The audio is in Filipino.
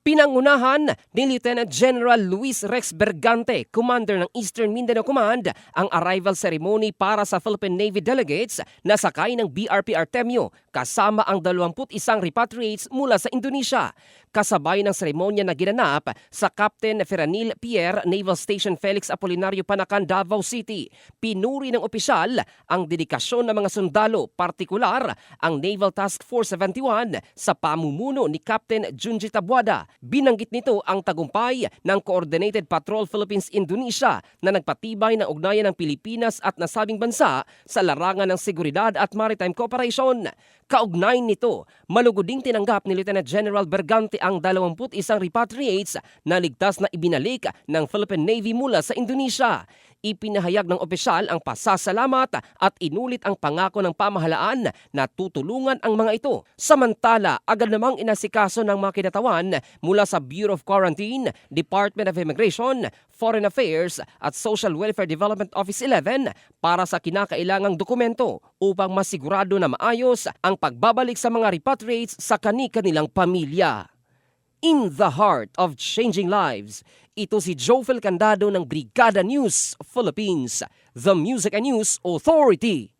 Pinangunahan ni Lieutenant General Luis Rex Bergante, Commander ng Eastern Mindanao Command, ang arrival ceremony para sa Philippine Navy delegates na sakay ng BRP Artemio kasama ang 21 repatriates mula sa Indonesia. Kasabay ng seremonya na ginanap sa Captain Ferranil Pierre Naval Station Felix Apolinario Panacan, Davao City. Pinuri ng opisyal ang dedikasyon ng mga sundalo, partikular ang Naval Task Force 71 sa pamumuno ni Captain Junji Tabuada. Binanggit nito ang tagumpay ng Coordinated Patrol Philippines-Indonesia na nagpatibay ng ugnayan ng Pilipinas at nasabing bansa sa larangan ng seguridad at maritime cooperation. Kaugnay nito, malugod ding tinanggap ni Lieutenant General Bergante ang 21 repatriates na ligtas na ibinalik ng Philippine Navy mula sa Indonesia. Ipinahayag ng opisyal ang pasasalamat at inulit ang pangako ng pamahalaan na tutulungan ang mga ito. Samantala, agad namang inasikaso ng mga kinatawan mula sa Bureau of Quarantine, Department of Immigration, Foreign Affairs at Social Welfare Development Office 11 para sa kinakailangang dokumento upang masigurado na maayos ang pagbabalik sa mga repatriates sa kani-kanilang pamilya. In the heart of changing lives, ito si Jofel Candado ng Brigada News Philippines, the Music and News Authority.